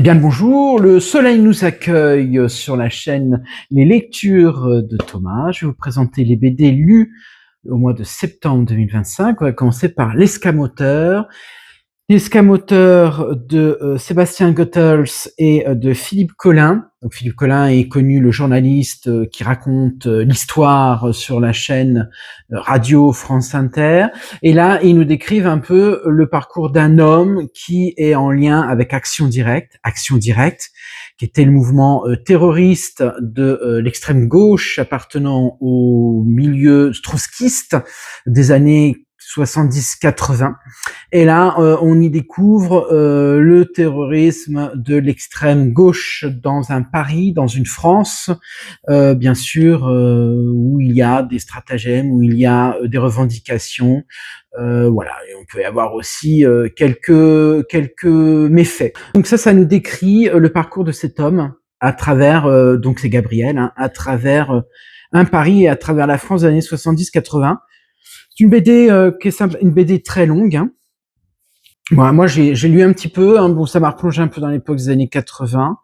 Eh bien le bonjour, le soleil nous accueille sur la chaîne Les Lectures de Thomas. Je vais vous présenter les BD lus au mois de septembre 2025. On va commencer par L'Escamoteur. L'Escamoteur de Sébastien Goethals et de Philippe Collin. Donc Philippe Collin est connu, le journaliste qui raconte l'histoire sur la chaîne Radio France Inter. Et là, ils nous décrivent un peu le parcours d'un homme qui est en lien avec Action Directe, qui était le mouvement terroriste de l'extrême gauche appartenant au milieu trotskiste des années 70-80. Et là, on y découvre le terrorisme de l'extrême gauche dans un Paris, dans une France, bien sûr, où il y a des stratagèmes, où il y a des revendications. Voilà, et on peut y avoir aussi quelques méfaits. Donc ça nous décrit le parcours de cet homme à travers, donc c'est Gabriel, hein, à travers un Paris et à travers la France des années 70-80. C'est une BD qui est simple, une BD très longue. Hein. Voilà, moi j'ai lu un petit peu. Hein, bon, ça m'a replongé un peu dans l'époque des années 80.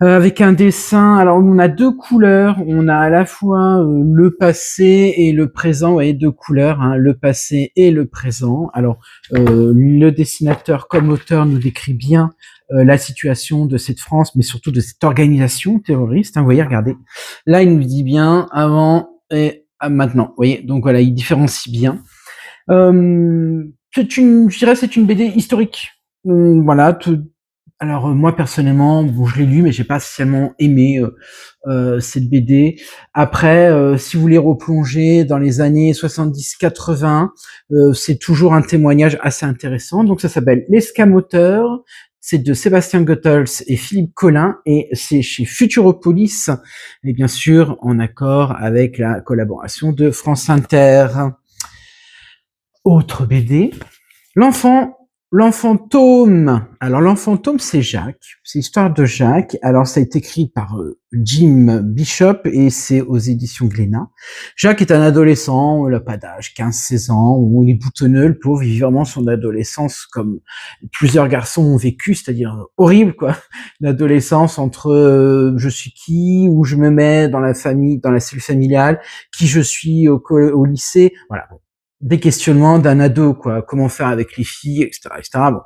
Avec un dessin, alors on a deux couleurs, on a à la fois le passé et le présent, vous voyez, deux couleurs, hein, le passé et le présent. Alors le dessinateur comme auteur nous décrit bien la situation de cette France, mais surtout de cette organisation terroriste. Hein, vous voyez, regardez, là il nous dit bien avant et maintenant, vous voyez, donc voilà, il différencie bien. Je dirais, c'est une BD historique. Voilà. Alors moi personnellement, bon, je l'ai lu, mais j'ai pas spécialement aimé cette BD. Après, si vous voulez replonger dans les années 70-80, c'est toujours un témoignage assez intéressant. Donc ça s'appelle L'Escamoteur. C'est de Sébastien Goethals et Philippe Collin, et c'est chez Futuropolis, et bien sûr en accord avec la collaboration de France Inter. Autre BD, l'enfantôme. Alors l'enfantôme, c'est Jacques, c'est l'histoire de Jacques. Alors ça a été écrit par Jim Bishop et c'est aux éditions Glénat. Jacques est un adolescent, il n'a pas d'âge, 15-16 ans, où il est boutonneux, le pauvre, il vit vraiment son adolescence comme plusieurs garçons ont vécu, c'est-à-dire horrible, quoi. L'adolescence entre je suis qui, où je me mets dans la famille, dans la cellule familiale, qui je suis au lycée, voilà. Des questionnements d'un ado, quoi. Comment faire avec les filles, etc., etc. Bon,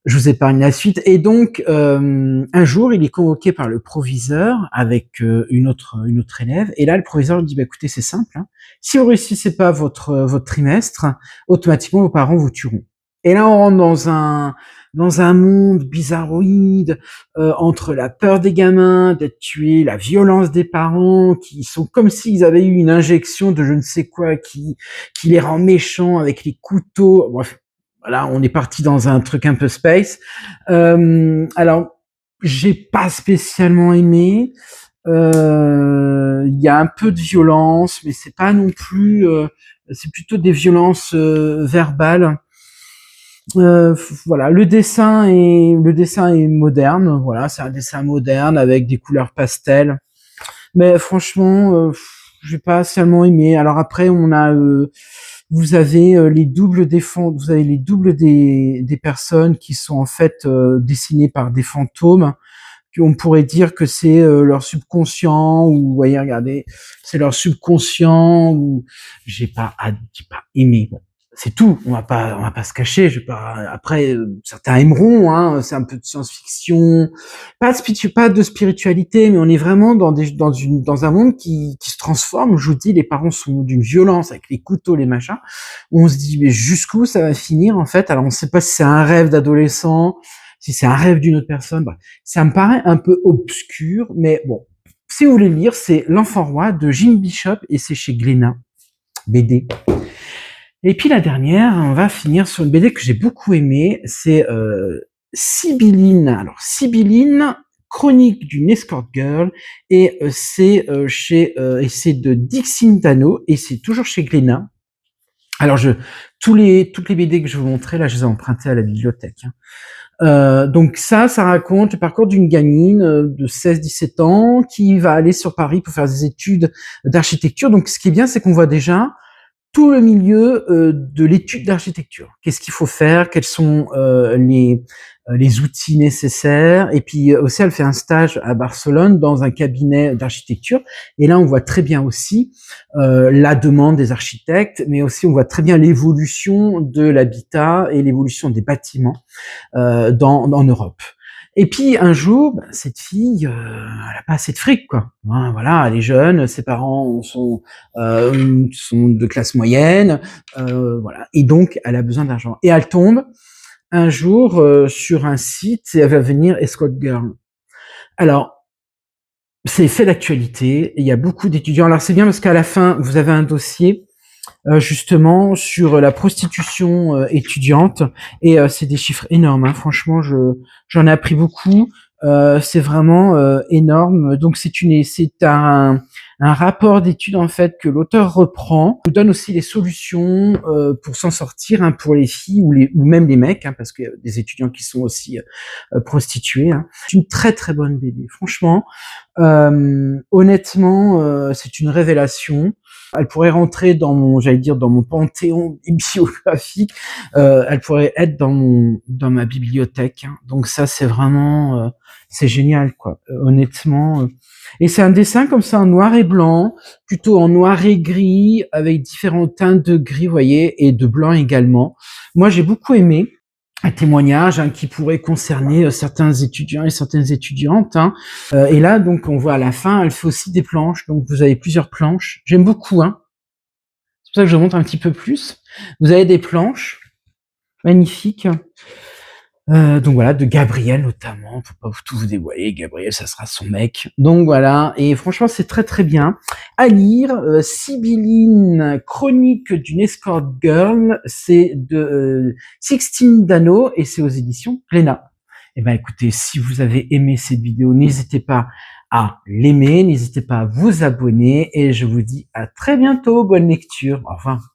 je vous épargne la suite. Et donc, un jour, il est convoqué par le proviseur avec une autre élève. Et là, le proviseur lui dit, bah, écoutez, c'est simple. Hein. Si vous réussissez pas votre trimestre, automatiquement, vos parents vous tueront. Et là, on rentre dans un monde bizarroïde, entre la peur des gamins d'être tués, la violence des parents qui sont comme s'ils avaient eu une injection de je ne sais quoi qui les rend méchants avec les couteaux. Bref, voilà, on est parti dans un truc un peu space. Alors, j'ai pas spécialement aimé. Il y a un peu de violence, mais c'est pas non plus. C'est plutôt des violences verbales. Voilà, le dessin est moderne. Voilà, c'est un dessin moderne avec des couleurs pastel. Mais franchement, j'ai pas spécialement aimé. Alors après, vous avez les doubles vous avez les doubles des personnes qui sont en fait dessinées par des fantômes. On pourrait dire que c'est leur subconscient, ou vous voyez, regardez, c'est leur subconscient, ou j'ai pas aimé. Bon, c'est tout. On va pas se cacher. Après, certains aimeront. Hein, c'est un peu de science-fiction, pas de spiritualité, mais on est vraiment dans un monde qui se transforme. Je vous dis, les parents sont d'une violence avec les couteaux, les machins. On se dit, mais jusqu'où ça va finir en fait. Alors on ne sait pas si c'est un rêve d'adolescent, si c'est un rêve d'une autre personne. Bref, ça me paraît un peu obscur, mais bon. Si vous voulez lire, c'est L'Enfant Roi de Jim Bishop et c'est chez Glénat, BD. Et puis la dernière, on va finir sur une BD que j'ai beaucoup aimée, c'est Sibylline. Alors Sibylline, chronique d'une escort girl, et c'est de Dixine Dano et c'est toujours chez Glénat. Alors toutes les BD que je vous montrais là, je les ai empruntées à la bibliothèque. Hein. Donc ça raconte le parcours d'une gamine de 16-17 ans qui va aller sur Paris pour faire des études d'architecture. Donc ce qui est bien, c'est qu'on voit déjà tout le milieu de l'étude d'architecture. Qu'est-ce qu'il faut faire? Quels sont les outils nécessaires? Et puis aussi, elle fait un stage à Barcelone dans un cabinet d'architecture. Et là, on voit très bien aussi la demande des architectes, mais aussi on voit très bien l'évolution de l'habitat et l'évolution des bâtiments en Europe. Et puis un jour, cette fille, elle a pas assez de fric, quoi. Hein, voilà, elle est jeune, ses parents sont de classe moyenne, voilà. Et donc, elle a besoin d'argent. Et elle tombe un jour sur un site et elle va venir escort girl. Alors, c'est fait d'actualité. Il y a beaucoup d'étudiants. Alors c'est bien parce qu'à la fin, vous avez un dossier justement sur la prostitution étudiante et c'est des chiffres énormes. Hein. Franchement, j'en ai appris beaucoup. C'est vraiment énorme. Donc c'est un rapport d'études en fait que l'auteur reprend, nous donne aussi les solutions pour s'en sortir hein, pour les filles ou même les mecs, hein, parce qu'il y a des étudiants qui sont aussi prostitués. Hein. C'est une très très bonne BD, franchement. Honnêtement, c'est une révélation. Elle pourrait rentrer dans dans mon panthéon bibliographique. Elle pourrait être dans ma bibliothèque. Hein. Donc ça, c'est vraiment, c'est génial, quoi. Honnêtement. Et c'est un dessin comme ça en noir et blanc, plutôt en noir et gris, avec différentes teintes de gris, vous voyez, et de blanc également. Moi, j'ai beaucoup aimé. Un témoignage hein, qui pourrait concerner certains étudiants et certaines étudiantes. Hein. Et là, donc, on voit à la fin, elle fait aussi des planches. Donc, vous avez plusieurs planches. J'aime beaucoup. Hein. C'est pour ça que je montre un petit peu plus. Vous avez des planches magnifiques. Donc voilà, de Gabriel notamment, pour pas tout vous dévoiler, Gabriel, ça sera son mec. Donc voilà, et franchement, c'est très très bien à lire. Sibylline, chronique d'une escort girl, c'est de Sixtine Dano et c'est aux éditions Glénat. Eh ben écoutez, si vous avez aimé cette vidéo, n'hésitez pas à l'aimer, n'hésitez pas à vous abonner et je vous dis à très bientôt, bonne lecture, au revoir.